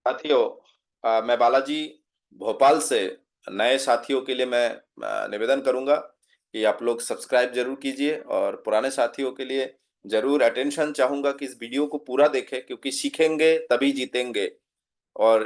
साथियों, मैं बालाजी भोपाल से नए साथियों के लिए मैं निवेदन करूंगा कि आप लोग सब्सक्राइब जरूर कीजिए, और पुराने साथियों के लिए जरूर अटेंशन चाहूंगा कि इस वीडियो को पूरा देखें, क्योंकि सीखेंगे तभी जीतेंगे। और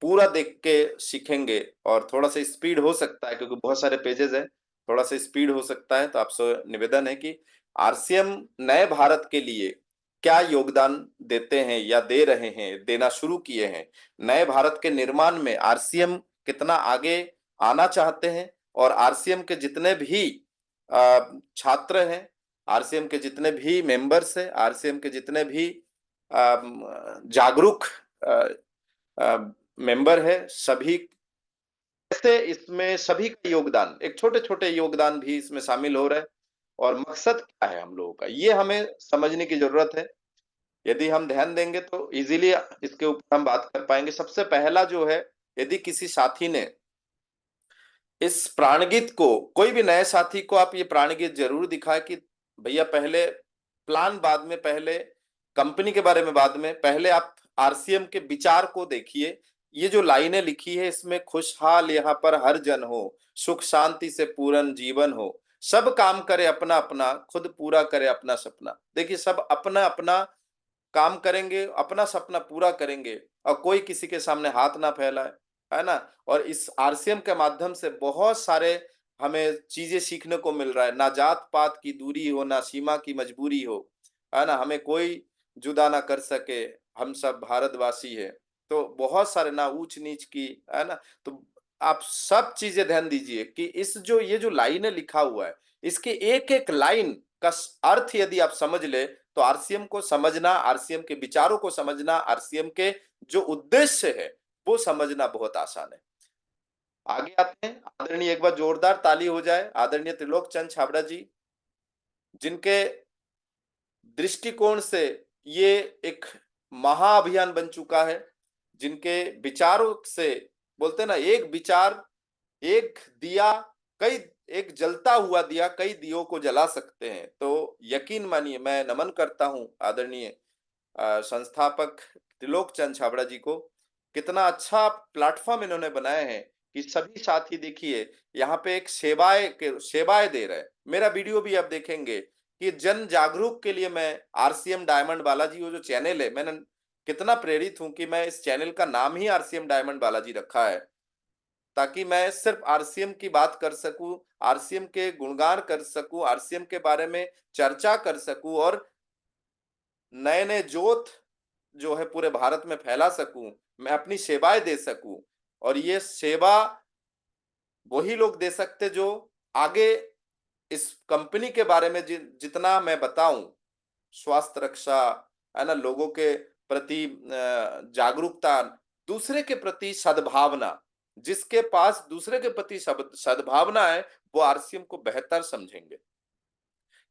पूरा देख के सीखेंगे। और थोड़ा सा स्पीड हो सकता है क्योंकि बहुत सारे पेजेस हैं, थोड़ा सा स्पीड हो सकता है, तो आपसे निवेदन है कि आरसीएम नए भारत के लिए क्या योगदान देते हैं या दे रहे हैं, देना शुरू किए हैं। नए भारत के निर्माण में आरसीएम कितना आगे आना चाहते हैं, और आरसीएम के जितने भी छात्र हैं, आरसीएम के जितने भी मेंबर्स हैं, आरसीएम के जितने भी जागरूक मेंबर है, सभी कैसे इसमें सभी का योगदान, एक छोटे छोटे योगदान भी इसमें शामिल हो रहे हैं। और मकसद क्या है हम लोगों का, ये हमें समझने की जरूरत है। यदि हम ध्यान देंगे तो इजीली इसके ऊपर हम बात कर पाएंगे। सबसे पहला जो है, यदि किसी साथी ने इस प्राणगीत को, कोई भी नए साथी को आप ये प्राणगीत जरूर दिखाए कि भैया पहले प्लान बाद में, पहले कंपनी के बारे में बाद में, पहले आप आरसीएम के विचार को देखिए। ये जो लाइनें लिखी है इसमें, खुशहाल यहाँ पर हर जन हो, सुख शांति से पूर्ण जीवन हो, सब काम करे अपना अपना, खुद पूरा करे अपना सपना। देखिए, सब अपना अपना काम करेंगे, अपना सपना पूरा करेंगे, और कोई किसी के सामने हाथ ना फैलाए, है ना। और इस आरसीएम के माध्यम से बहुत सारे हमें चीजें सीखने को मिल रहा है। ना जात पात की दूरी हो, ना सीमा की मजबूरी हो, है ना, हमें कोई जुदा ना कर सके, हम सब भारतवासी है। तो बहुत सारे, ना ऊंच नीच की, है ना। तो आप सब चीजें ध्यान दीजिए कि इस जो ये जो लाइन लिखा हुआ है, इसके एक एक लाइन का अर्थ यदि आप समझ ले, तो आरसीएम को समझना, आरसीएम के विचारों को समझना, आरसीएम के जो उद्देश्य है वो समझना बहुत आसान है। आगे आते हैं। आदरणीय, एक बार जोरदार ताली हो जाए आदरणीय त्रिलोक चंद छाबड़ा जी, जिनके दृष्टिकोण से ये एक महाअभियान बन चुका है। जिनके विचारों से, बोलते हैं ना, एक विचार, एक दिया, कई, एक जलता हुआ दिया कई दियों को जला सकते हैं। तो यकीन मानिए, मैं नमन करता हूं आदरणीय संस्थापक त्रिलोक चंद छाबड़ा जी को। कितना अच्छा प्लेटफॉर्म इन्होंने बनाए हैं कि सभी साथी देखिए यहाँ पे एक सेवाएं दे रहे हैं। मेरा वीडियो भी आप देखेंगे कि जन जागरूक के लिए मैं आरसीएम डायमंड बालाजी, वो जो चैनल है, मैंने कितना प्रेरित हूं कि मैं इस चैनल का नाम ही आरसीएम डायमंड बालाजी रखा है, ताकि मैं सिर्फ आरसीएम की बात कर सकूं, आरसीएम के गुणगान कर सकूं, आरसीएम के बारे में चर्चा कर सकूं, और नए नए जोत जो है पूरे भारत में फैला सकूं, मैं अपनी सेवाएं दे सकूं। और ये सेवा वही लोग दे सकते जो आगे इस कंपनी के बारे में जितना मैं बताऊं, स्वास्थ्य रक्षा, है ना, लोगों के प्रति जागरूकता, दूसरे के प्रति सद्भावना, जिसके पास दूसरे के प्रति सद्भावना है, वो आरसीएम को बेहतर समझेंगे।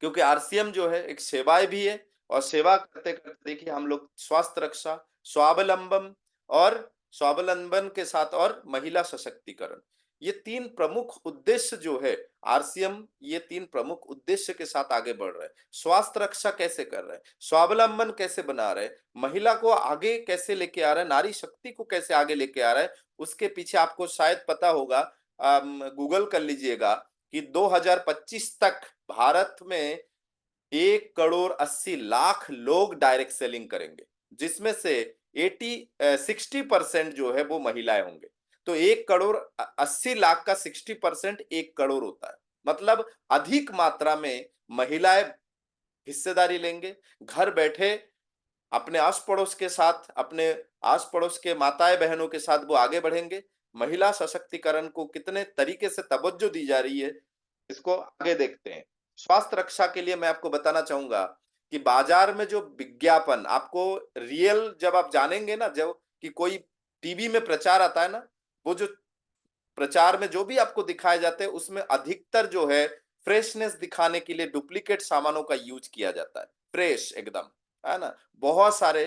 क्योंकि आरसीएम जो है एक सेवाएं भी है, और सेवा करते करते देखिए हम लोग स्वास्थ्य रक्षा, स्वावलंबन, और स्वावलंबन के साथ और महिला सशक्तिकरण, ये तीन प्रमुख उद्देश्य जो है आरसीएम, ये तीन प्रमुख उद्देश्य के साथ आगे बढ़ रहे हैं। स्वास्थ्य रक्षा कैसे कर रहे हैं, स्वावलंबन कैसे बना रहे हैं, महिला को आगे कैसे लेके आ रहे हैं, नारी शक्ति को कैसे आगे लेके आ रहा है, उसके पीछे आपको शायद पता होगा, गूगल कर लीजिएगा कि 2025 तक भारत में 1 करोड़ 80 लाख लोग डायरेक्ट सेलिंग करेंगे, जिसमें से 60% जो है वो महिलाएं होंगे। तो 1 करोड़ 80 लाख का 60% 1 करोड़ होता है। मतलब अधिक मात्रा में महिलाएं हिस्सेदारी लेंगे। घर बैठे अपने आस पड़ोस के साथ, अपने आस पड़ोस के माताएं बहनों के साथ वो आगे बढ़ेंगे। महिला सशक्तिकरण को कितने तरीके से तवज्जो दी जा रही है, इसको आगे देखते हैं। स्वास्थ्य रक्षा के लिए मैं आपको बताना चाहूंगा कि बाजार में जो विज्ञापन आपको रियल, जब आप जानेंगे ना, जब कि कोई टीवी में प्रचार आता है ना, वो जो प्रचार में जो भी आपको दिखाए जाते हैं, उसमें अधिकतर जो है फ्रेशनेस दिखाने के लिए डुप्लीकेट सामानों का यूज किया जाता है। फ्रेश एकदम, है ना। बहुत सारे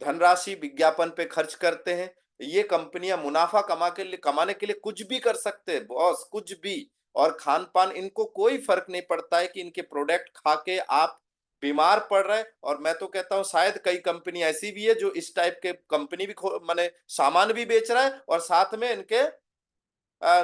धनराशि विज्ञापन पे खर्च करते हैं। ये कंपनियां मुनाफा कमाने के लिए कुछ भी कर सकते हैं बॉस, कुछ भी। और खान पान, इनको कोई फर्क नहीं पड़ता है कि इनके प्रोडक्ट खा के आप बीमार पड़ रहे हैं। और मैं तो कहता हूं शायद कई कंपनी ऐसी भी है जो इस टाइप के कंपनी भी माने सामान भी बेच रहा है और साथ में इनके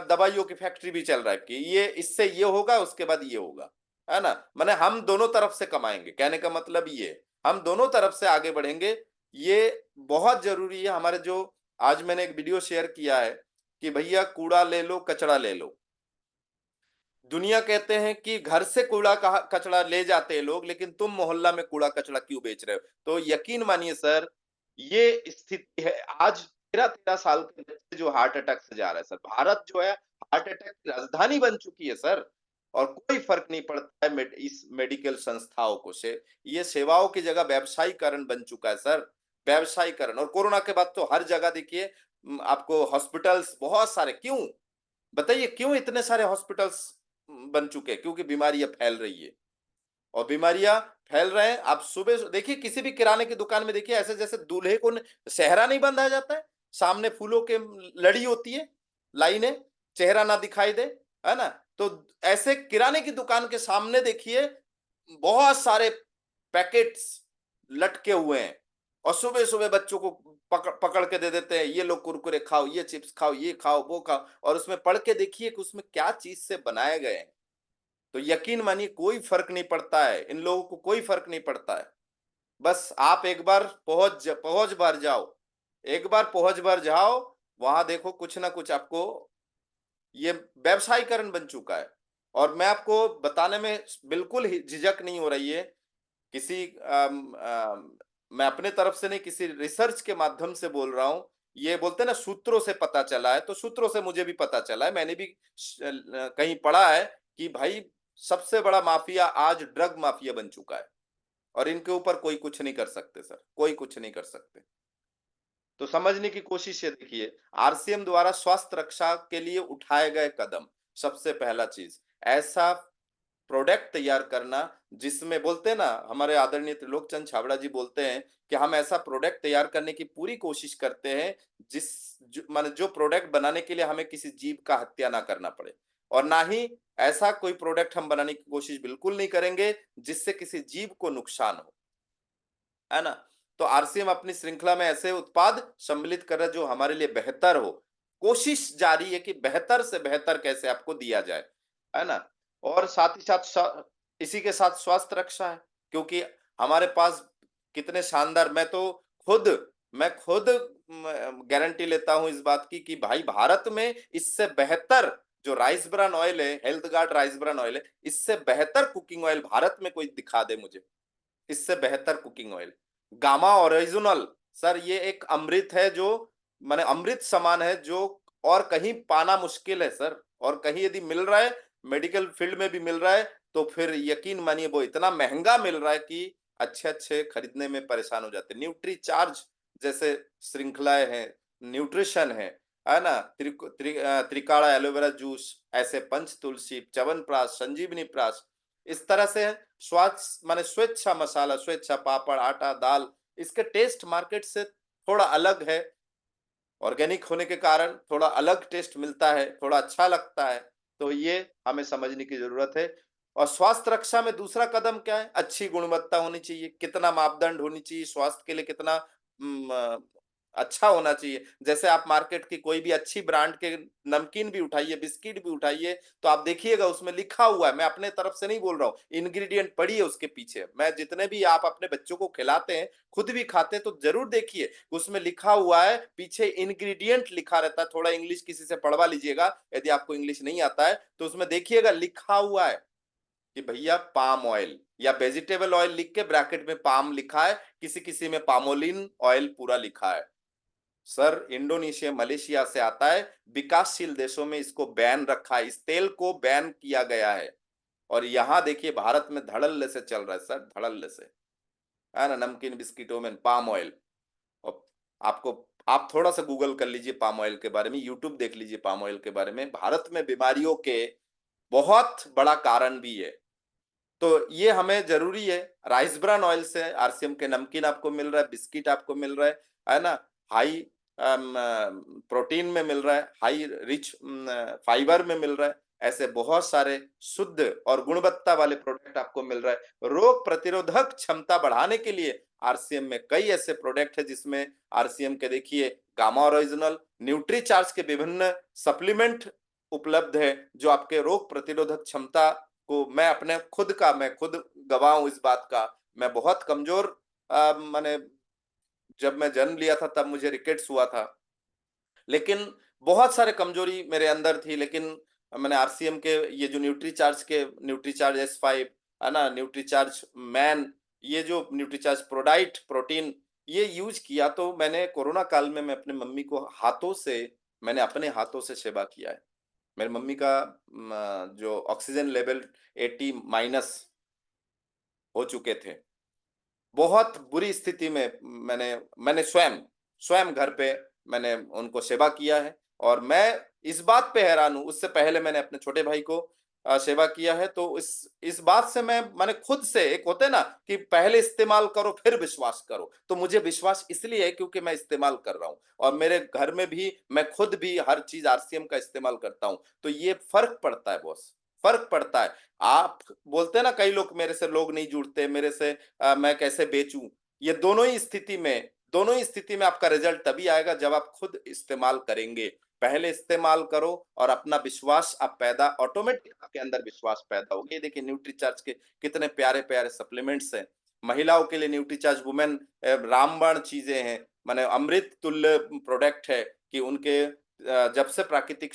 दवाइयों की फैक्ट्री भी चल रहा है कि ये इससे ये होगा उसके बाद ये होगा, है ना। माने हम दोनों तरफ से कमाएंगे, कहने का मतलब ये हम दोनों तरफ से आगे बढ़ेंगे। ये बहुत जरूरी है हमारे जो आज मैंने एक वीडियो शेयर किया है कि भैया कूड़ा ले लो कचरा ले लो। दुनिया कहते हैं कि घर से कूड़ा कचरा ले जाते हैं लोग, लेकिन तुम मोहल्ला में कूड़ा कचरा क्यों बेच रहे हो। तो यकीन मानिए सर, ये स्थिति है। आज 13-13 साल के बच्चे जो हार्ट अटैक से जा रहे हैं सर, भारत जो है हार्ट अटैक की राजधानी बन चुकी है सर। और कोई फर्क नहीं पड़ता है इस मेडिकल संस्थाओं को से, ये सेवाओं की जगह व्यवसायीकरण बन चुका है सर, व्यवसायीकरण। और कोरोना के बाद तो हर जगह देखिए आपको हॉस्पिटल्स बहुत सारे, क्यों बताइए क्यों इतने सारे हॉस्पिटल्स बन चुके हैं? क्योंकि बीमारियां फैल रही है। और बीमारियां फैल रहे हैं। आप सुबह देखिए किसी भी किराने की दुकान में देखिए, ऐसे जैसे दूल्हे को सेहरा नहीं बंधाया जाता है, सामने फूलों के लड़ी होती है, लाइनें, चेहरा ना दिखाई दे, है ना। तो ऐसे किराने की दुकान के सामने देखिए बहुत सारे पैकेट्स लटके हुए हैं। और सुबह सुबह बच्चों को पकड़ पकड़ के दे देते हैं, ये लो कुरकुरे खाओ, ये चिप्स खाओ, ये खाओ वो खाओ। और उसमें पढ़ के देखिए कि उसमें क्या चीज से बनाए गए हैं। तो यकीन मानिए कोई फर्क नहीं पड़ता है, इन लोगों को कोई फर्क नहीं पड़ता है। बस आप एक बार पहुंच भर जाओ, एक बार पहुंच भर जाओ, वहां देखो कुछ ना कुछ आपको, ये व्यवसायीकरण बन चुका है। और मैं आपको बताने में बिल्कुल ही झिझक नहीं हो रही है। किसी मैं अपने तरफ से नहीं, किसी रिसर्च के माध्यम से बोल रहा हूं। ये बोलते हैं ना सूत्रों से पता चला है, तो सूत्रों से मुझे भी पता चला है, मैंने भी कहीं पढ़ा है कि भाई सबसे बड़ा माफिया आज ड्रग माफिया बन चुका है। और इनके ऊपर कोई कुछ नहीं कर सकते सर, कोई कुछ नहीं कर सकते। तो समझने की कोशिश ये देखिए, आरसीएम द्वारा स्वास्थ्य रक्षा के लिए उठाए गए कदम। सबसे पहला चीज, ऐसा प्रोडक्ट तैयार करना जिसमें, बोलते हैं ना हमारे आदरणीय त्रिलोकचंद छाबड़ा जी बोलते हैं कि हम ऐसा प्रोडक्ट तैयार करने की पूरी कोशिश करते हैं जिस माने जो प्रोडक्ट बनाने के लिए हमें किसी जीव का हत्या ना करना पड़े। और ना ही ऐसा कोई प्रोडक्ट हम बनाने की कोशिश बिल्कुल नहीं करेंगे जिससे किसी जीव को नुकसान हो, है ना। तो आरसीएम अपनी श्रृंखला में ऐसे उत्पाद सम्मिलित कर रहा है जो हमारे लिए बेहतर हो। कोशिश जारी है कि बेहतर से बेहतर कैसे आपको दिया जाए, है ना। और साथ ही साथ इसी के साथ स्वास्थ्य रक्षा है, क्योंकि हमारे पास कितने शानदार, मैं खुद गारंटी लेता हूं इस बात की कि भाई भारत में इससे बेहतर जो राइस ब्रान ऑयल है, health guard rice bran oil है, इससे बेहतर कुकिंग ऑयल भारत में कोई दिखा दे मुझे, इससे बेहतर cooking oil. Gamma original sir, ये एक अमृत है जो माने अमृत समान है, जो और कहीं पाना मुश्किल है सर। और कहीं यदि मिल रहा है, मेडिकल फील्ड में भी मिल रहा है, तो फिर यकीन मानिए वो इतना महंगा मिल रहा है कि अच्छे अच्छे खरीदने में परेशान हो जाते हैं। न्यूट्री चार्ज जैसे श्रृंखलाएं हैं, न्यूट्रिशन है ना, त्रिकाड़ा एलोवेरा जूस, ऐसे पंच तुलसी, च्यवनप्राश, संजीवनी प्राश, इस तरह से स्वास्थ्य माने स्वेच्छा मसाला, स्वेच्छा पापड़, आटा, दाल, इसके टेस्ट मार्केट से थोड़ा अलग है। ऑर्गेनिक होने के कारण थोड़ा अलग टेस्ट मिलता है, थोड़ा अच्छा लगता है। तो ये हमें समझने की जरूरत है। और स्वास्थ्य रक्षा में दूसरा कदम क्या है? अच्छी गुणवत्ता होनी चाहिए, कितना मापदंड होनी चाहिए स्वास्थ्य के लिए, कितना अच्छा होना चाहिए। जैसे आप मार्केट की कोई भी अच्छी ब्रांड के नमकीन भी उठाइए, बिस्किट भी उठाइए, तो आप देखिएगा उसमें लिखा हुआ है, मैं अपने तरफ से नहीं बोल रहा हूँ, इंग्रेडिएंट पढ़िए उसके पीछे। मैं जितने भी आप अपने बच्चों को खिलाते हैं, खुद भी खाते हैं, तो जरूर देखिए उसमें लिखा हुआ है, पीछे इंग्रेडिएंट लिखा रहता है। थोड़ा इंग्लिश किसी से पढ़वा लीजिएगा, यदि आपको इंग्लिश नहीं आता है तो उसमें देखिएगा लिखा हुआ है कि भैया पाम ऑयल या वेजिटेबल ऑयल लिख के ब्रैकेट में पाम लिखा है, किसी किसी में पामोलिन ऑयल पूरा लिखा है। सर इंडोनेशिया मलेशिया से आता है, विकासशील देशों में इसको बैन रखा है, इस तेल को बैन किया गया है। और यहां देखिए भारत में धड़ल्ले से चल रहा है सर, धड़ल्ले से, है ना। नमकीन बिस्किटों में पाम ऑयल। और आपको, आप थोड़ा सा गूगल कर लीजिए पाम ऑयल के बारे में, यूट्यूब देख लीजिए पाम ऑयल के बारे में, भारत में बीमारियों के बहुत बड़ा कारण भी है। तो ये हमें जरूरी है। राइस ब्रान ऑयल से आरसीएम के नमकीन आपको मिल रहा है, बिस्किट आपको मिल रहा है ना। हाई प्रोटीन में मिल रहा है, हाई रिच फाइबर में मिल रहा है। ऐसे बहुत सारे शुद्ध और गुणवत्ता वाले प्रोडक्ट आपको मिल रहा है। रोग प्रतिरोधक क्षमता बढ़ाने के लिए आरसीएम में कई ऐसे प्रोडक्ट है, जिसमें आरसीएम के देखिए गामा ओरिजिनल, न्यूट्रीचार्ज के विभिन्न सप्लीमेंट उपलब्ध है, जो आपके रोग प्रतिरोधक क्षमता को, मैं खुद गवाह हूं इस बात का। मैं बहुत कमजोर, मैंने जब मैं जन्म लिया था तब मुझे रिकेट्स हुआ था, लेकिन बहुत सारे कमजोरी मेरे अंदर थी, लेकिन मैंने आरसीएम के ये जो न्यूट्रीचार्ज S5 है ना, न्यूट्रीचार्ज मैन, ये जो न्यूट्रीचार्ज प्रोडाइट प्रोटीन, ये यूज किया, तो मैंने कोरोना काल में मैं अपने मम्मी को मैंने अपने हाथों से सेवा किया है। मेरी मम्मी का जो ऑक्सीजन लेवल 80 माइनस हो चुके थे, बहुत बुरी स्थिति में मैंने मैंने स्वयं स्वयं घर पे मैंने उनको सेवा किया है, और मैं इस बात पे हैरान हूँ, उससे पहले मैंने अपने छोटे भाई को सेवा किया है, तो इस बात से मैंने खुद से, एक होते ना कि पहले इस्तेमाल करो फिर विश्वास करो, तो मुझे विश्वास इसलिए है क्योंकि मैं इस्तेमाल कर रहा हूँ, और मेरे घर में भी मैं खुद भी हर चीज आरसीएम का इस्तेमाल करता हूँ, तो ये फर्क पड़ता है बॉस, फर्क पड़ता है। आप बोलते हैं ना, कई लोग मेरे से, लोग नहीं जुड़ते मेरे से, मैं कैसे बेचूं, ये दोनों ही स्थिति में आपका रिजल्ट तभी आएगा जब आप खुद इस्तेमाल करेंगे। पहले इस्तेमाल करो और अपना विश्वास आप पैदा, ऑटोमेटिक आपके अंदर विश्वास पैदा होगा। ये देखिए न्यूट्रीचार्ज के कितने प्यारे प्यारे सप्लीमेंट्स हैं। महिलाओं के लिए न्यूट्रीचार्ज वुमेन रामबाण चीजें हैं, माने अमृत तुल्य प्रोडक्ट है, कि उनके जब से प्राकृतिक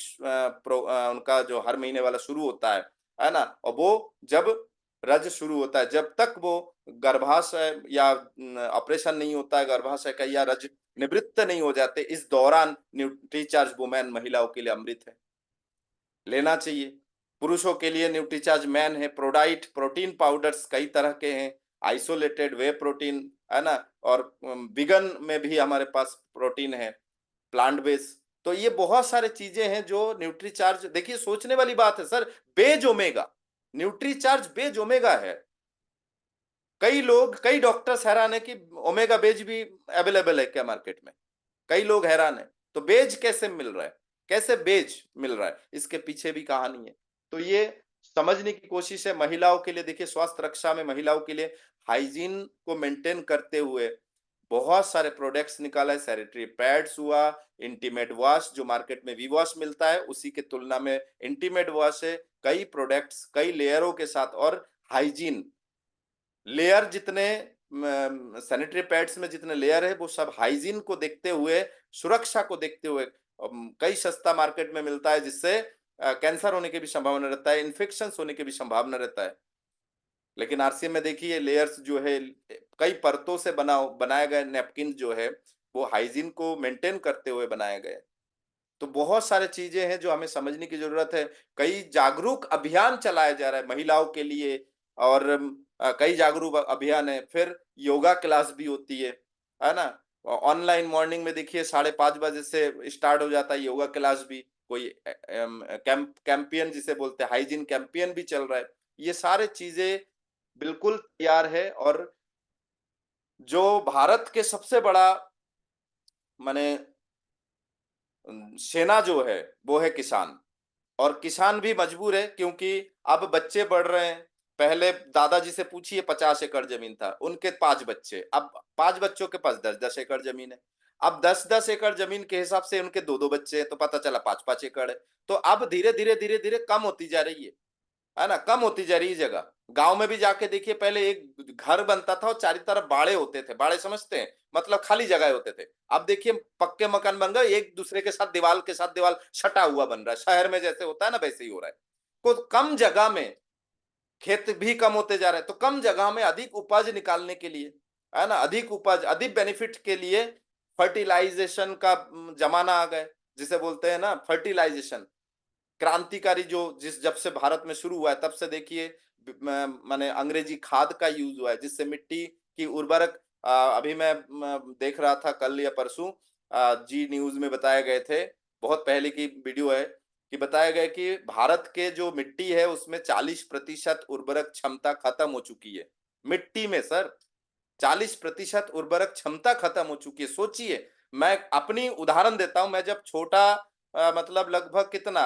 उनका जो हर महीने वाला शुरू होता है ना, और वो जब रज शुरू होता है, जब तक वो गर्भाशय या ऑपरेशन नहीं होता है गर्भाशय का, या रज निवृत्त नहीं हो जाते, इस दौरान न्यूट्रीचार्ज वुमेन महिलाओं के लिए अमृत है, लेना चाहिए। पुरुषों के लिए न्यूट्रीचार्ज मैन है, प्रोडाइट प्रोटीन पाउडर्स कई तरह के हैं, आइसोलेटेड वे प्रोटीन है ना, और विगन में भी हमारे पास प्रोटीन है, प्लांट बेस। तो ये बहुत सारे चीजें हैं जो न्यूट्रीचार्ज, देखिए सोचने वाली बात है सर, बेज ओमेगा, न्यूट्रीचार्ज बेज ओमेगा है। कई डॉक्टर्स हैरान है कि ओमेगा बेज भी अवेलेबल है क्या मार्केट में, कई लोग हैरान है, तो बेज कैसे मिल रहा है, कैसे बेज मिल रहा है, इसके पीछे भी कहानी है। तो ये समझने की कोशिश है। महिलाओं के लिए देखिए, स्वास्थ्य रक्षा में महिलाओं के लिए हाइजीन को मेंटेन करते हुए बहुत सारे प्रोडक्ट्स निकाला है। सैनिटरी पैड्स हुआ, इंटीमेट वॉश जो मार्केट में वी वॉश मिलता है उसी के तुलना में इंटीमेट वॉश है, कई प्रोडक्ट्स कई लेयरों के साथ, और हाइजीन लेयर जितने सैनिटरी पैड्स में जितने लेयर है वो सब हाइजीन को देखते हुए, सुरक्षा को देखते हुए, कई सस्ता मार्केट में मिलता है, जिससे कैंसर होने की भी संभावना रहता है, इन्फेक्शन होने की भी संभावना रहता है। लेकिन आरसीएम में देखिए लेयर्स जो है, कई परतों से बनाए गए नैपकिन जो है, वो हाइजीन को मेंटेन करते हुए बनाए गए। तो बहुत सारे चीजें हैं जो हमें समझने की जरूरत है। कई जागरूक अभियान चलाया जा रहा है महिलाओं के लिए, और कई जागरूक अभियान है। फिर योगा क्लास भी होती है ना, ऑनलाइन मॉर्निंग में देखिए 5:30 बजे से स्टार्ट हो जाता है योगा क्लास भी, कोई कैंपियन जिसे बोलते हैं, हाइजीन कैंपियन भी चल रहा है। ये सारे चीजें बिल्कुल तैयार है, और जो भारत के सबसे बड़ा माने सेना जो है वो है किसान, और किसान भी मजबूर है, क्योंकि अब बच्चे बढ़ रहे हैं। पहले दादाजी से पूछिए, 50 एकड़ जमीन था, उनके 5 बच्चे, अब 5 बच्चों के पास 10-10 एकड़ जमीन है। अब 10-10 एकड़ जमीन के हिसाब से उनके 2-2 बच्चे हैं, तो पता चला 5-5 एकड़ है। तो अब धीरे धीरे धीरे धीरे कम होती जा रही है ना, कम होती जा रही है जगह। गांव में भी जाके देखिए, पहले एक घर बनता था और चारों तरफ बाड़े होते थे, बाड़े समझते हैं, मतलब खाली जगह होते थे। अब देखिए पक्के मकान बन गए, एक दूसरे के साथ दीवार सटा हुआ बन रहा है, शहर में जैसे होता है ना वैसे ही हो रहा है। तो कम जगह में खेत भी कम होते जा रहे हैं, तो कम जगह में अधिक उपज निकालने के लिए, है ना, अधिक उपज अधिक बेनिफिट के लिए फर्टिलाइजेशन का जमाना आ गए, जिसे बोलते हैं ना फर्टिलाइजेशन, क्रांतिकारी जो जिस जब से भारत में शुरू हुआ है तब से देखिए, माने अंग्रेजी खाद का यूज हुआ है, जिससे मिट्टी की उर्वरक, अभी मैं देख रहा था कल या परसों, जी न्यूज में बताए गए थे, बहुत पहले की वीडियो है, कि बताया गया कि भारत के जो मिट्टी है उसमें 40% उर्वरक क्षमता खत्म हो चुकी है। मिट्टी में सर 40% उर्वरक क्षमता खत्म हो चुकी है। सोचिए, मैं अपनी उदाहरण देता हूं, मैं जब छोटा, मतलब लगभग कितना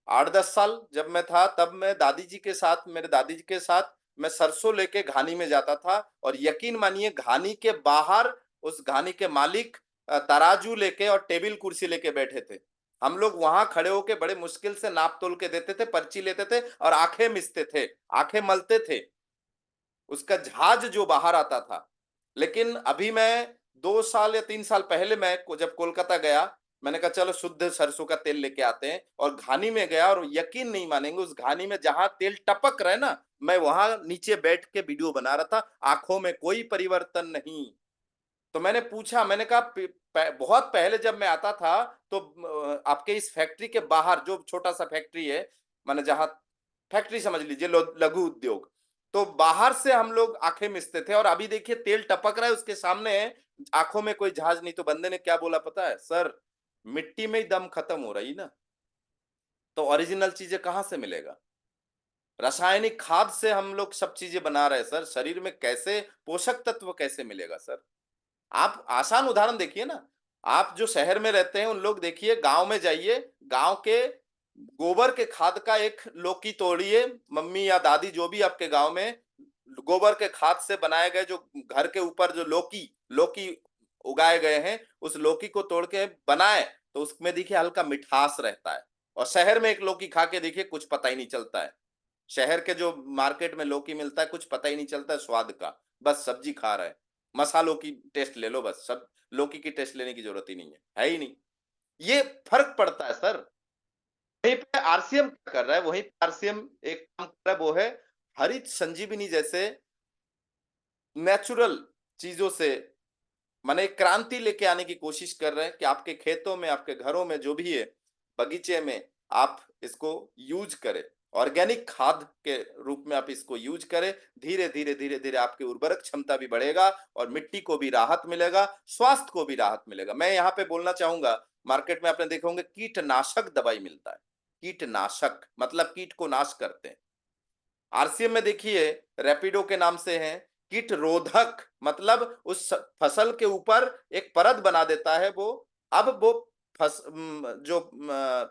8-10 साल जब मैं था, तब मैं दादी जी के साथ, मेरे दादी जी के साथ मैं सरसों लेके घानी में जाता था, और यकीन मानिए घानी के बाहर उस घानी के मालिक तराजू लेके और टेबल कुर्सी लेके बैठे थे। हम लोग वहां खड़े होके बड़े मुश्किल से नाप तोल के देते थे, पर्ची लेते थे और आंखें मिसते थे, आंखें मलते थे, उसका झाज जो बाहर आता था। लेकिन अभी मैं 2 साल या 3 साल पहले मैं जब कोलकाता गया, मैंने कहा चलो शुद्ध सरसों का तेल लेके आते हैं, और घानी में गया, और यकीन नहीं मानेंगे, उस घानी में जहां तेल टपक रहा है ना, मैं वहां नीचे बैठ के वीडियो बना रहा था, आंखों में कोई परिवर्तन नहीं। तो मैंने पूछा, मैंने कहा बहुत पहले जब मैं आता था, तो आपके इस फैक्ट्री के बाहर जो छोटा सा फैक्ट्री है, माने जहां फैक्ट्री समझ लीजिए, लघु उद्योग, तो बाहर से हम लोग आंखें मिसते थे, और अभी देखिए तेल टपक रहा है उसके सामने, आंखों में कोई झाज नहीं। तो बंदे ने क्या बोला पता है? सर, मिट्टी में ही दम खत्म हो रही ना, तो ओरिजिनल चीजें कहां से मिलेगा? रासायनिक खाद से हम लोग सब चीजें बना रहे हैं सर, शरीर में कैसे पोषक तत्व कैसे मिलेगा सर? आप आसान उदाहरण देखिए ना, आप जो शहर में रहते हैं उन लोग देखिए, गांव में जाइए, गांव के गोबर के खाद का एक लौकी तोड़िए, मम्मी या दादी जो भी आपके गांव में गोबर के खाद से बनाए गए जो घर के ऊपर जो लौकी लौकी उगाए गए हैं, उस लौकी को तोड़ के बनाए, तो उसमें देखिए हल्का मिठास रहता है। और शहर में एक लौकी खा के देखिए, कुछ पता ही नहीं चलता है। शहर के जो मार्केट में लौकी मिलता है, कुछ पता ही नहीं चलता है स्वाद का, बस सब्जी खा रहे हैं। मसालों की टेस्ट ले लो, बस सब लौकी की टेस्ट लेने की जरूरत ही नहीं है ही नहीं। ये फर्क पड़ता है सर। वहीं पे आरसीएम क्या कर रहा है? वहीं पे आरसीएम एक काम कर रहा है, वो है हरित संजीवनी जैसे नेचुरल चीजों से, माने एक क्रांति लेके आने की कोशिश कर रहे हैं कि आपके खेतों में, आपके घरों में जो भी है, बगीचे में, आप इसको यूज करें, ऑर्गेनिक खाद के रूप में आप इसको यूज करें। धीरे धीरे धीरे धीरे आपकी उर्वरक क्षमता भी बढ़ेगा, और मिट्टी को भी राहत मिलेगा, स्वास्थ्य को भी राहत मिलेगा। मैं यहाँ पे बोलना चाहूंगा, मार्केट में आपने देखे होंगे कीटनाशक दवाई मिलता है। कीटनाशक मतलब कीट को नाश करते हैं। आरसीएम में देखिए रैपिडो के नाम से है, कीट रोधक मतलब उस फसल के ऊपर एक परत बना देता है वो। अब वो जो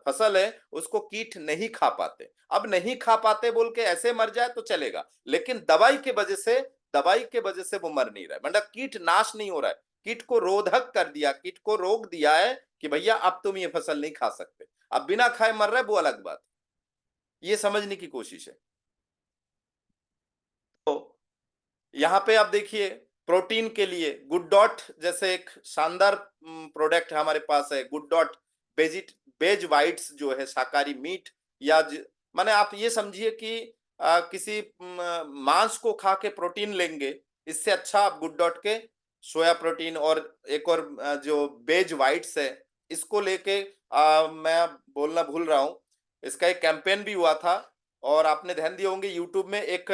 फसल है उसको कीट नहीं खा पाते। अब नहीं खा पाते बोल के ऐसे मर जाए तो चलेगा, लेकिन दवाई के वजह से वो मर नहीं रहा है, मतलब कीट नाश नहीं हो रहा है, कीट को रोधक कर दिया, कीट को रोक दिया है कि भैया अब तुम ये फसल नहीं खा सकते। अब बिना खाए मर रहा है वो अलग बात, ये समझने की कोशिश है। तो यहाँ पे आप देखिए, प्रोटीन के लिए गुड डॉट जैसे एक शानदार प्रोडक्ट हमारे पास है, गुड डॉट बेजिट बेज वाइट्स जो है शाकाहारी मीट, या माने आप ये समझिए कि किसी मांस को खा के प्रोटीन लेंगे, इससे अच्छा आप गुड डॉट के सोया प्रोटीन, और एक और जो बेज वाइट्स है, इसको लेके मैं बोलना भूल रहा हूँ, इसका एक कैंपेन भी हुआ था। और आपने ध्यान दिए होंगे यूट्यूब में एक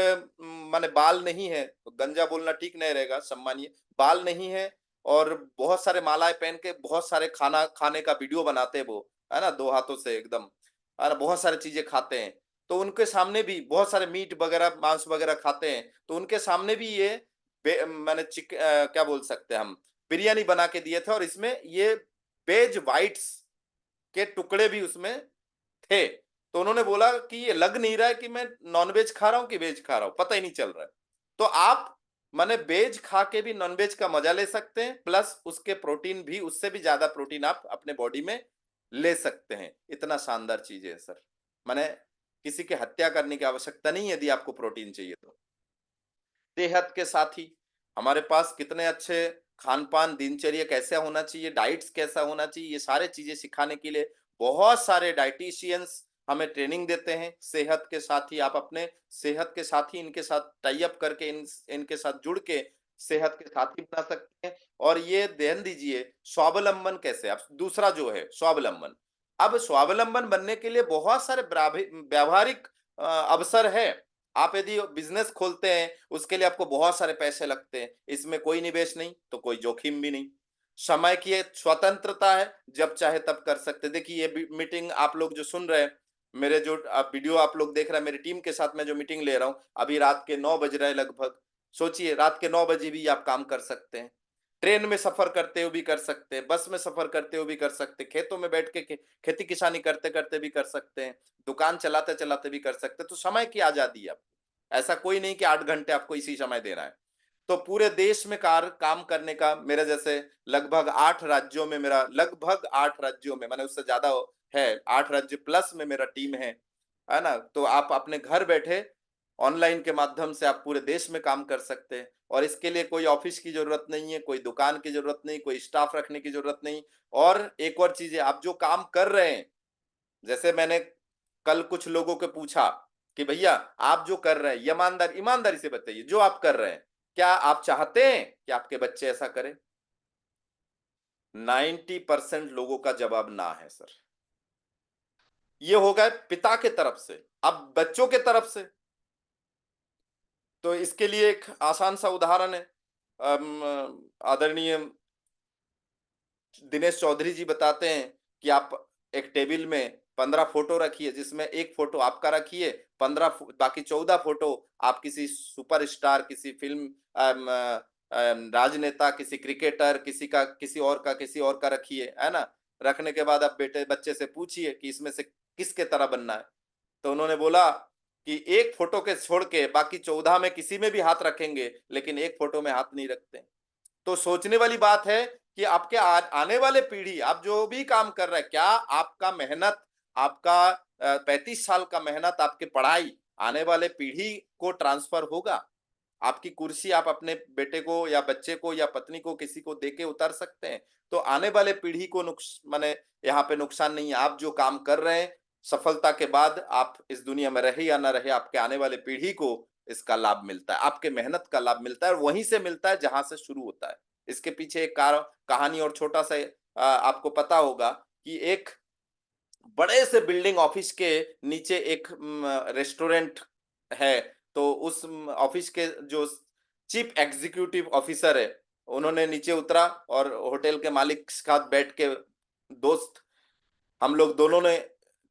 माने बाल नहीं है, तो गंजा बोलना ठीक नहीं रहेगा, सम्मानिए, बाल नहीं है, और बहुत सारे मालाएं पहन के बहुत सारे खाना खाने का वीडियो बनाते हैं वो, है ना, 2 हाथों से एकदम, और बहुत सारी चीजें खाते हैं। तो उनके सामने भी बहुत सारे मीट वगैरह मांस वगैरह खाते हैं, तो उनके सामने भी ये मैंने क्या बोल सकते हैं हम, बिरयानी बना के दिए थे, और इसमें ये वेज वाइट्स के टुकड़े भी उसमें थे। तो उन्होंने बोला कि ये लग नहीं रहा है कि मैं नॉनवेज खा रहा हूँ कि वेज खा रहा हूँ, पता ही नहीं चल रहा है। तो आप माने वेज खा के भी नॉनवेज का मजा ले सकते हैं, प्लस उसके प्रोटीन भी, उससे भी ज्यादा प्रोटीन आप अपने बॉडी में ले सकते हैं। इतना शानदार चीज है सर, माने किसी की हत्या करने की आवश्यकता नहीं है यदि आपको प्रोटीन चाहिए तो। सेहत के साथ ही हमारे पास कितने अच्छे खान पान, दिनचर्या कैसा होना चाहिए, डाइट्स कैसा होना चाहिए, ये सारे चीजें सिखाने के लिए बहुत सारे डाइटिशियंस हमें ट्रेनिंग देते हैं। सेहत के साथ ही आप अपने सेहत के साथ ही इनके साथ टाई अप करके इनके साथ जुड़ के सेहत के साथी बना सकते हैं। और ये ध्यान दीजिए, स्वावलंबन कैसे, अब दूसरा जो है स्वावलंबन, अब स्वावलंबन बनने के लिए बहुत सारे व्यावहारिक अवसर है। आप यदि बिजनेस खोलते हैं, उसके लिए आपको बहुत सारे पैसे लगते हैं, इसमें कोई निवेश नहीं तो कोई जोखिम भी नहीं। समय की एक स्वतंत्रता है, जब चाहे तब कर सकते। देखिए ये मीटिंग आप लोग जो सुन रहे हैं, मेरे जो वीडियो आप लोग देख रहे हैं, मेरी टीम के साथ मैं जो मीटिंग ले रहा हूं, अभी रात के 9 बज रहे हैं लगभग, सोचिए रात के 9 बजे भी आप काम कर सकते हैं। ट्रेन में सफर करते हुए भी कर सकते हैं, बस में सफर करते हुए भी कर सकते हैं, खेतों में बैठ के खेती किसानी करते करते भी कर सकते हैं, दुकान चलाते चलाते भी कर सकते हैं। तो समय की आजादी है आपको। ऐसा कोई नहीं कि 8 घंटे आपको इसी समय देना है। तो पूरे देश में काम करने का मेरे जैसे लगभग 8 राज्यों में, मेरा लगभग 8 राज्यों में, मैंने उससे ज्यादा है, 8 राज्य प्लस में मेरा टीम है ना। तो आप अपने घर बैठे ऑनलाइन के माध्यम से आप पूरे देश में काम कर सकते हैं, और इसके लिए कोई ऑफिस की जरूरत नहीं है, कोई दुकान की जरूरत नहीं, कोई स्टाफ रखने की जरूरत नहीं। और एक और चीज है, आप जो काम कर रहे हैं, जैसे मैंने कल कुछ लोगों को पूछा कि भैया आप जो कर रहे हैं, ईमानदारी से बताइए, जो आप कर रहे हैं, क्या आप चाहते हैं कि आपके बच्चे ऐसा करें? 90% लोगों का जवाब ना है सर। ये हो गए पिता के तरफ से, अब बच्चों के तरफ से। तो इसके लिए एक आसान सा उदाहरण है। आदरणीय दिनेश चौधरी जी बताते हैं कि आप एक टेबल में 15 फोटो रखिए, जिसमें एक फोटो आपका रखिए, बाकी 14 फोटो आप किसी सुपरस्टार, किसी फिल्म राजनेता, किसी क्रिकेटर, किसी और का रखिए, है ना। रखने के बाद आप बच्चे से पूछिए कि इसमें से किसके तरह बनना है। तो उन्होंने बोला कि एक फोटो के छोड़ के बाकी 14 में किसी में भी हाथ रखेंगे, लेकिन एक फोटो में हाथ नहीं रखते। तो सोचने वाली बात है कि आपके आने वाले पीढ़ी, आप जो भी काम कर रहे हैं, क्या आपका मेहनत, आपका 35 साल का मेहनत, आपकी पढ़ाई आने वाले पीढ़ी को ट्रांसफर होगा? आपकी कुर्सी आप अपने बेटे को या बच्चे को या पत्नी को किसी को देके उतार सकते हैं? तो आने वाले पीढ़ी को माने यहाँ पे नुकसान नहीं है। आप जो काम कर रहे हैं, सफलता के बाद आप इस दुनिया में रहे या ना रहे, आपके आने वाले पीढ़ी को इसका लाभ मिलता है, आपके मेहनत का लाभ मिलता है, और वहीं से मिलता है जहां से शुरू होता है। इसके पीछे एक कहानी और छोटा सा आपको पता होगा कि एक बड़े से बिल्डिंग ऑफिस के नीचे एक रेस्टोरेंट है। तो उस ऑफिस के जो चीफ एग्जीक्यूटिव ऑफिसर है, उन्होंने नीचे उतरा और होटल के मालिक के साथ बैठ के, दोस्त हम लोग दोनों ने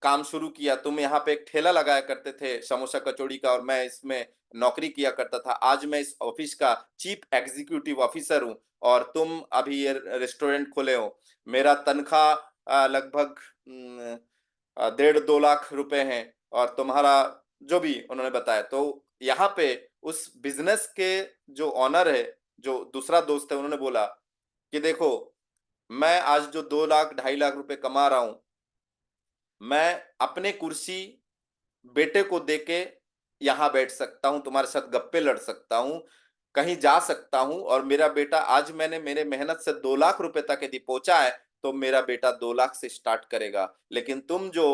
काम शुरू किया। तुम यहाँ पे एक ठेला लगाया करते थे समोसा कचौड़ी का, और मैं इसमें नौकरी किया करता था। आज मैं इस ऑफिस का चीफ एग्जीक्यूटिव ऑफिसर हूँ, और तुम अभी ये रेस्टोरेंट खोले हो। मेरा तनख्वाह लगभग 1.5-2 लाख रुपए है, और तुम्हारा जो भी उन्होंने बताया। तो यहाँ पे उस बिजनेस के जो ऑनर है, जो दूसरा दोस्त है, उन्होंने बोला कि देखो, मैं आज जो 2 लाख 2.5 लाख रुपए कमा रहा हूं, मैं अपने कुर्सी बेटे को देके यहाँ बैठ सकता हूँ, तुम्हारे साथ गप्पे लड़ सकता हूँ, कहीं जा सकता हूँ, और मेरा बेटा, आज मैंने मेरे मेहनत से 2 लाख रुपए तक यदि पहुंचा है, तो मेरा बेटा 2 लाख से स्टार्ट करेगा। लेकिन तुम जो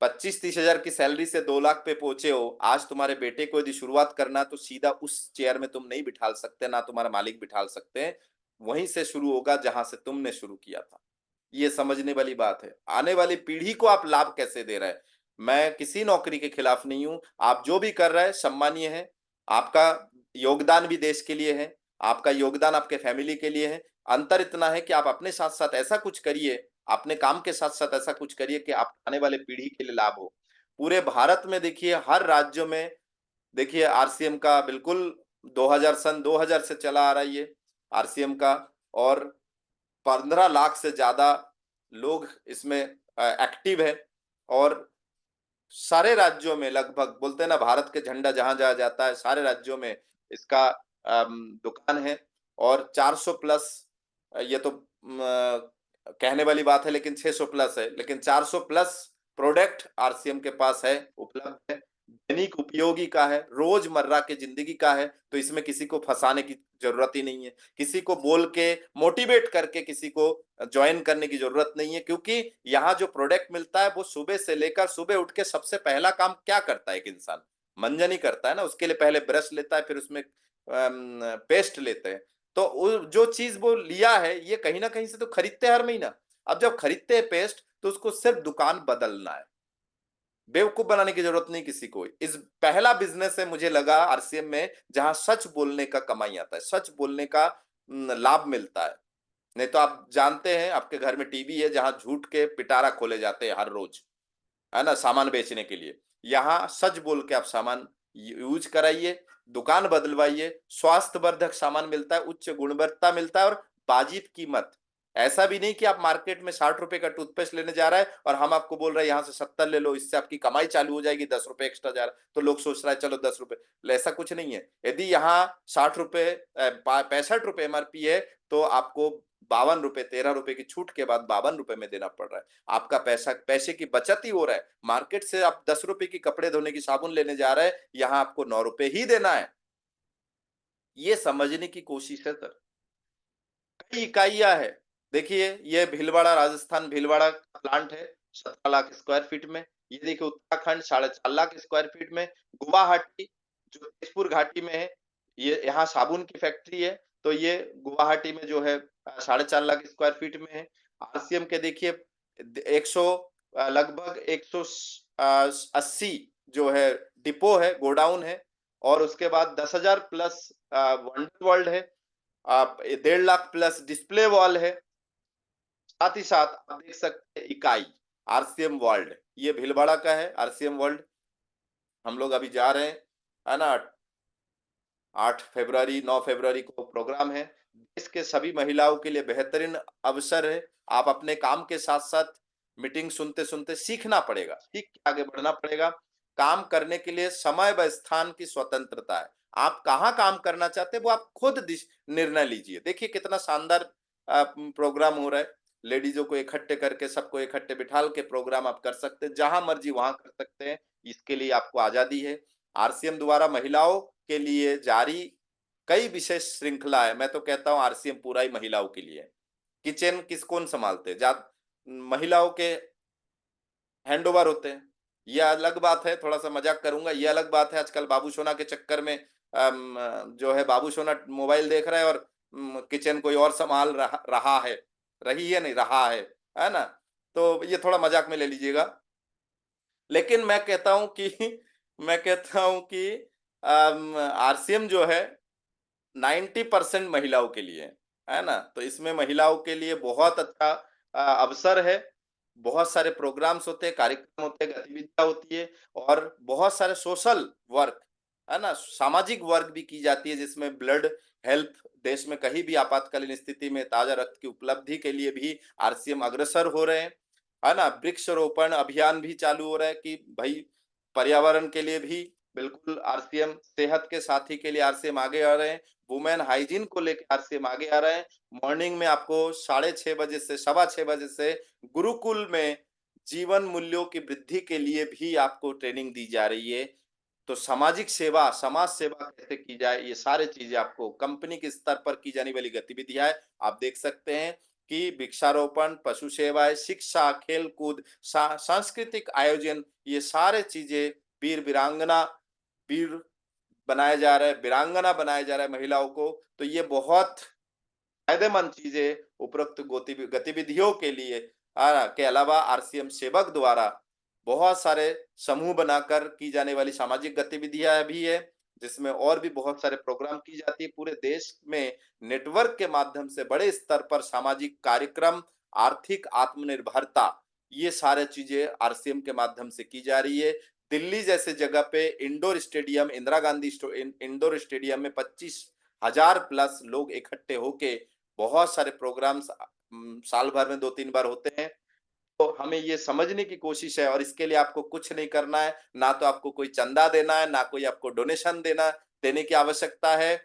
25-30 हजार की सैलरी से 2 लाख पे पहुंचे हो, आज तुम्हारे बेटे को यदि शुरुआत करना, तो सीधा उस चेयर में तुम नहीं बिठा सकते, ना तुम्हारा मालिक बिठा सकते हैं। वहीं से शुरू होगा जहां से तुमने शुरू किया था। ये समझने वाली बात है। आने वाली पीढ़ी को आप लाभ कैसे दे रहे हैं? मैं किसी नौकरी के खिलाफ नहीं हूं। आप जो भी कर रहे हैं सम्मानीय है। आपका योगदान भी देश के लिए है, आपका योगदान आपके फैमिली के लिए है। अंतर इतना है कि आप अपने साथ साथ ऐसा कुछ करिए, अपने काम के साथ साथ ऐसा कुछ करिए कि आप आने वाले पीढ़ी के लिए लाभ हो। पूरे भारत में देखिए, हर राज्य में देखिए, आरसीएम का बिल्कुल 2000 से चला आ रहा है ये आरसीएम का, और 15 लाख से ज्यादा लोग इसमें एक्टिव है। और सारे राज्यों में लगभग, बोलते हैं ना, भारत के झंडा जहां जहां जाता है, सारे राज्यों में इसका दुकान है। और 400 प्लस, ये तो कहने वाली बात है, लेकिन 600 प्लस है, लेकिन 400 प्लस प्रोडक्ट आरसीएम के पास है, उपलब्ध है। दैनिक उपयोगी का है, रोजमर्रा की जिंदगी का है। तो इसमें किसी को फंसाने की जरूरत ही नहीं है, किसी को बोल के मोटिवेट करके किसी को ज्वाइन करने की जरूरत नहीं है। क्योंकि यहाँ जो प्रोडक्ट मिलता है, वो सुबह से लेकर, सुबह उठ के सबसे पहला काम क्या करता है एक इंसान? मंजन ही करता है ना। उसके लिए पहले ब्रश लेता है, फिर उसमें पेस्ट लेते हैं। तो जो चीज वो लिया है, ये कहीं ना कहीं से तो खरीदते हैं हर महीना। अब जब खरीदते हैं पेस्ट, तो उसको सिर्फ दुकान बदलना है। बेवकूफ बनाने की जरूरत नहीं किसी को। इस पहला बिजनेस है मुझे लगा आरसीएम में, जहां सच बोलने का कमाई आता है, सच बोलने का लाभ मिलता है। नहीं तो आप जानते हैं, आपके घर में टीवी है जहां झूठ के पिटारा खोले जाते हैं हर रोज, है ना, सामान बेचने के लिए। यहाँ सच बोल के आप सामान यूज कराइए, दुकान बदलवाइए, स्वास्थ्यवर्धक सामान मिलता है, उच्च गुणवत्ता मिलता है और वाजिब कीमत। ऐसा भी नहीं कि आप मार्केट में 60 रुपए का टूथपेस्ट लेने जा रहा है और हम आपको बोल रहे हैं यहाँ से 70 ले लो, इससे आपकी कमाई चालू हो जाएगी, 10 रुपए एक्स्ट्रा जा रहा है, तो लोग सोच रहा है चलो 10 रुपए। ऐसा कुछ नहीं है। यदि यहाँ 60 रुपए 65 रुपए एमआरपी है, तो आपको 52 रुपए, 13 रुपए की छूट के बाद 52 रुपए में देना पड़ रहा है। आपका पैसे की बचत ही हो रहा है। मार्केट से आप 10 रुपए की कपड़े धोने की साबुन लेने जा रहे हैं, यहाँ आपको 9 रुपए ही देना है। ये समझने की कोशिश है सर। कई इकाइयां है। देखिए, ये भीलवाड़ा, राजस्थान भीलवाड़ा का प्लांट है, 17 लाख स्क्वायर फीट में। ये देखिए उत्तराखंड 4.5 लाख स्क्वायर फीट में। गुवाहाटी जो तेजपुर घाटी में है, ये यहाँ साबुन की फैक्ट्री है, तो ये गुवाहाटी में जो है 4.5 लाख स्क्वायर फीट में है। आरसीएम के देखिए 100 लगभग 180 जो है डिपो है, गोडाउन है, और उसके बाद 10,000 प्लस वंडर वर्ल्ड है, आप 1.5 लाख प्लस डिस्प्ले वॉल है। साथ ही साथ आप देख सकते हैं इकाई आरसीएम वर्ल्ड, ये भीलवाड़ा का है आरसीएम वर्ल्ड। हम लोग अभी जा रहे हैं, है ना, 8 फरवरी 9 फरवरी को प्रोग्राम है। देश के सभी महिलाओं के लिए बेहतरीन अवसर है। आप अपने काम के साथ साथ मीटिंग सुनते सुनते सीखना पड़ेगा, सीख के आगे बढ़ना पड़ेगा। काम करने के लिए समय व स्थान की स्वतंत्रता है। आप कहाँ काम करना चाहते हैं वो आप खुद निर्णय लीजिए। देखिए कितना शानदार प्रोग्राम हो रहा है। लेडीजों को इकट्ठे करके, सबको इकट्ठे बिठाल के प्रोग्राम आप कर सकते हैं, जहां मर्जी वहां कर सकते हैं। इसके लिए आपको आजादी है। आरसीएम द्वारा महिलाओं के लिए जारी कई विशेष श्रृंखला है। मैं तो कहता हूँ आरसीएम पूरा ही महिलाओं के लिए है। किचन कौन संभालते हैं? महिलाओं के हैंडओवर होते हैं। ये अलग बात है, थोड़ा सा मजाक करूंगा, ये अलग बात है आजकल बाबू सोना के चक्कर में जो है बाबू सोना मोबाइल देख रहा है और किचन कोई और संभाल रहा है, रही है नहीं, रहा है ना। तो ये थोड़ा मजाक में ले लीजिएगा। लेकिन मैं कहता हूं कि मैं कहता हूं कि आरसीएम जो है 90% महिलाओं के लिए है ना। तो इसमें महिलाओं के लिए बहुत अच्छा अवसर है। बहुत सारे प्रोग्राम्स होते हैं, कार्यक्रम होते हैं, गतिविधियां होती है, और बहुत सारे सोशल वर्क, है ना, सामाजिक वर्क भी की जाती है, जिसमें ब्लड हेल्प, देश में कहीं भी आपातकालीन स्थिति में ताजा रक्त की उपलब्धि के लिए भी आरसीएम अग्रसर हो रहे हैं, है ना। वृक्षारोपण अभियान भी चालू हो रहा है कि भाई पर्यावरण के लिए भी बिल्कुल आरसीएम, सेहत के साथी के लिए आरसीएम आगे आ रहे हैं। वुमेन हाइजीन को लेकर आरसीएम आगे आ रहे हैं। मॉर्निंग में आपको 6:30 बजे से 6:15 बजे से गुरुकुल में जीवन मूल्यों की वृद्धि के लिए भी आपको ट्रेनिंग दी जा रही है। तो सामाजिक सेवा, समाज सेवा कैसे की जाए, ये सारे चीजें आपको कंपनी के स्तर पर की जाने वाली गतिविधियां आप देख सकते हैं कि वृक्षारोपण, पशु सेवाएं, शिक्षा, खेल कूद, सांस्कृतिक आयोजन, ये सारे चीजें, वीर वीरांगना, वीर बनाया जा रहा है, वीरांगना बनाया जा रहा है महिलाओं को। तो ये बहुत फायदेमंद चीजें उपरोक्त गतिविधियों के लिए के अलावा आरसीएम सेवक द्वारा बहुत सारे समूह बनाकर की जाने वाली सामाजिक गतिविधियां भी है, जिसमें और भी बहुत सारे प्रोग्राम की जाती है। पूरे देश में नेटवर्क के माध्यम से बड़े स्तर पर सामाजिक कार्यक्रम, आर्थिक आत्मनिर्भरता, ये सारे चीजें आरसीएम के माध्यम से की जा रही है। दिल्ली जैसे जगह पे indoor stadium, Indira Gandhi indoor stadium में 25,000 प्लस लोग इकट्ठे होके बहुत सारे प्रोग्राम्स साल भर में 2-3 बार होते हैं। तो हमें ये समझने की कोशिश है, और इसके लिए आपको कुछ नहीं करना है, ना तो आपको कोई चंदा देना है, ना कोई आपको डोनेशन देने की आवश्यकता है।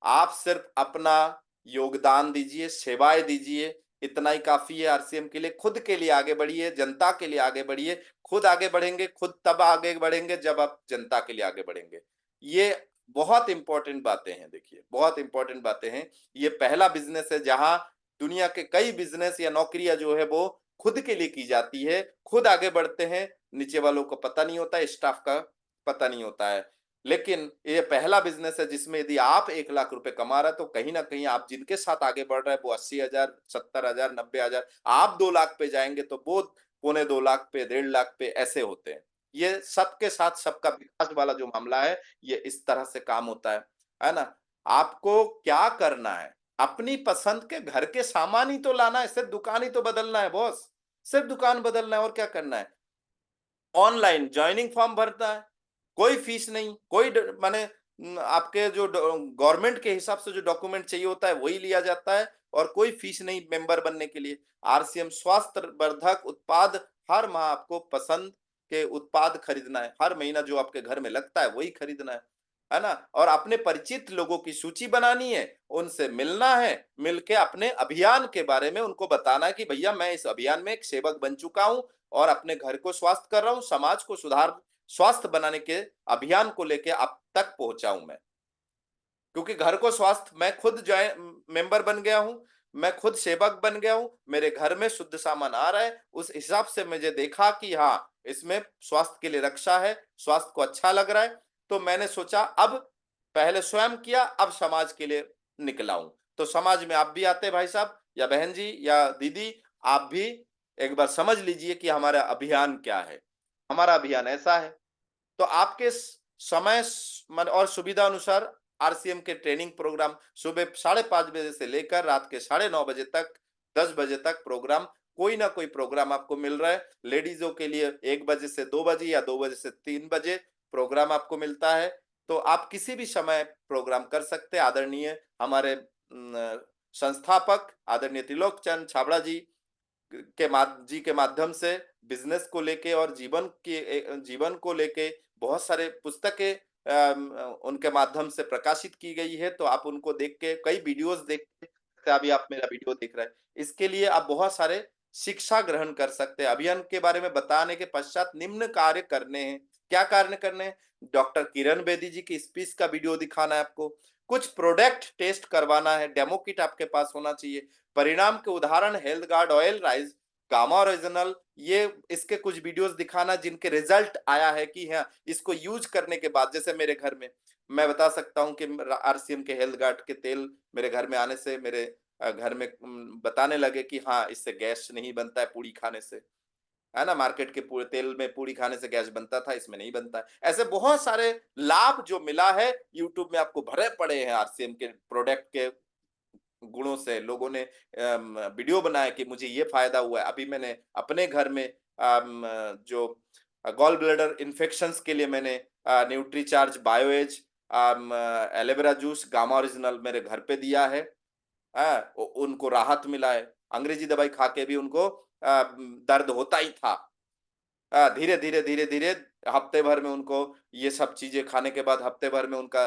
आप सिर्फ अपना योगदान दीजिए, सेवाएं दीजिए, इतना ही काफी है आरसीएम के लिए। खुद के लिए आगे बढ़िए, जनता के लिए आगे बढ़िए। खुद आगे बढ़ेंगे, खुद तब आगे बढ़ेंगे जब आप जनता के लिए आगे बढ़ेंगे। ये बहुत इंपॉर्टेंट बातें हैं। देखिए बहुत इंपॉर्टेंट बातें हैं। ये पहला बिजनेस है जहां दुनिया के कई बिजनेस या नौकरियां जो है वो खुद के लिए की जाती है, खुद आगे बढ़ते हैं, नीचे वालों को पता नहीं होता है, स्टाफ का पता नहीं होता है। लेकिन ये पहला बिजनेस है जिसमें यदि आप 1 लाख रुपए कमा रहे हैं, तो कहीं ना कहीं आप जिनके साथ आगे बढ़ रहे हैं वो 80,000, 70,000, 90,000, आप 2 लाख पे जाएंगे तो वो 1.25 लाख पे, 1.5 लाख पे ऐसे होते हैं। ये सबके साथ सबका विकास वाला जो मामला है, ये इस तरह से काम होता है ना। आपको क्या करना है, अपनी पसंद के घर के सामान ही तो लाना है, सिर्फ दुकान ही तो बदलना है बॉस, सिर्फ दुकान बदलना है, और क्या करना है। ऑनलाइन ज्वाइनिंग फॉर्म भरता है, कोई फीस नहीं, कोई माने आपके जो गवर्नमेंट के हिसाब से जो डॉक्यूमेंट चाहिए होता है वही लिया जाता है और कोई फीस नहीं मेंबर बनने के लिए। आरसीएम स्वास्थ्यवर्धक उत्पाद, हर माह आपको पसंद के उत्पाद खरीदना है। हर महीना जो आपके घर में लगता है वही खरीदना है ना? और अपने परिचित लोगों की सूची बनानी है, उनसे मिलना है, मिलके अपने अभियान के बारे में उनको बताना है कि भैया मैं इस अभियान में एक सेवक बन चुका हूँ और अपने घर को स्वस्थ कर रहा हूँ, समाज को स्वास्थ्य बनाने के अभियान को लेके आप तक पहुँचा हूँ मैं। क्योंकि घर को स्वास्थ्य मैं खुद मेंबर बन गया हूँ, मैं खुद सेवक बन गया हूँ, मेरे घर में शुद्ध सामान आ रहा है, उस हिसाब से मुझे देखा कि हाँ, इसमें स्वास्थ्य के लिए रक्षा है, स्वास्थ्य को अच्छा लग रहा है, तो मैंने सोचा अब पहले स्वयं किया, अब समाज के लिए निकला हूँ। तो समाज में आप भी आते हैं भाई साहब या बहन जी या दीदी, आप भी एक बार समझ लीजिए कि हमारा अभियान क्या है। हमारा अभियान ऐसा है। तो आपके समय और सुविधा अनुसार आरसीएम के ट्रेनिंग प्रोग्राम सुबह 5:30 बजे से लेकर रात के 9:30 बजे तक, 10 बजे तक प्रोग्राम, कोई ना कोई प्रोग्राम आपको मिल रहा है। लेडीजों के लिए 1 बजे से 2 बजे या 2 बजे से 3 बजे प्रोग्राम आपको मिलता है। तो आप किसी भी समय प्रोग्राम कर सकते हैं। आदरणीय हमारे संस्थापक आदरणीय त्रिलोक चंद छाबड़ा जी के माध्यम से बिजनेस को लेके और जीवन को लेके बहुत सारे पुस्तकें उनके माध्यम से प्रकाशित की गई है। तो आप उनको देख के कई वीडियोस देख के, अभी आप मेरा वीडियो देख रहे हैं, इसके लिए आप बहुत सारे शिक्षा ग्रहण कर सकते हैं। अभियान के बारे में बताने के पश्चात निम्न कार्य करने हैं। क्या कार्य करने हैं? डॉक्टर किरण बेदी जी की स्पीच का वीडियो दिखाना है आपको, कुछ प्रोडक्ट टेस्ट करवाना है, डेमो किट आपके पास होना चाहिए, परिणाम के उदाहरण health guard oil rise, gamma original, ये इसके कुछ वीडियोस दिखाना जिनके रिजल्ट आया है कि हाँ इसको यूज करने के बाद, जैसे मेरे घर में मैं बता सकता हूँ कि आरसीएम के हेल्थ गार्ड के तेल मेरे घर में आने से मेरे घर में बताने लगे कि हाँ इससे गैस नहीं बनता है पूरी खाने से, है ना? मार्केट के पूरे तेल में पूरी खाने से गैस बनता था, इसमें नहीं बनता है। ऐसे बहुत सारे लाभ जो मिला है, यूट्यूब में आपको भरे पड़े हैं आरसीएम के प्रोडक्ट के गुणों से। लोगों ने वीडियो बनाया कि मुझे ये फायदा हुआ है। अभी मैंने अपने घर में जो गॉल ब्लैडर इन्फेक्शंस के लिए मैंने न्यूट्रीचार्ज बायोएज एलोवेरा जूस गामा ओरिजिनल मेरे घर पे दिया है। उनको राहत मिला है। अंग्रेजी दवाई खा के भी उनको दर्द होता ही था। धीरे धीरे धीरे धीरे हफ्ते भर में उनको ये सब चीजें खाने के बाद हफ्ते भर में उनका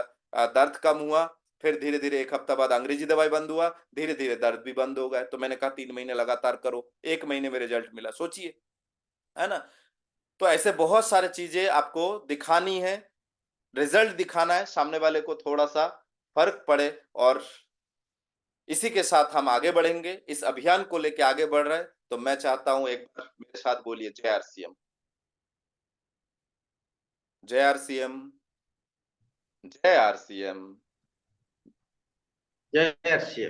दर्द कम हुआ। फिर धीरे धीरे 1 हफ्ता बाद अंग्रेजी दवाई बंद हुआ, धीरे धीरे दर्द भी बंद हो गए। तो मैंने कहा 3 महीने लगातार करो, 1 महीने में रिजल्ट मिला, सोचिए, है ना? तो ऐसे बहुत सारे चीजें आपको दिखानी है, रिजल्ट दिखाना है, सामने वाले को थोड़ा सा फर्क पड़े। और इसी के साथ हम आगे बढ़ेंगे, इस अभियान को लेके आगे बढ़ रहे हैं। तो मैं चाहता हूं एक बार मेरे साथ बोलिए, जय आरसीएम, जय आरसीएम, जय आरसीएम। जय श्री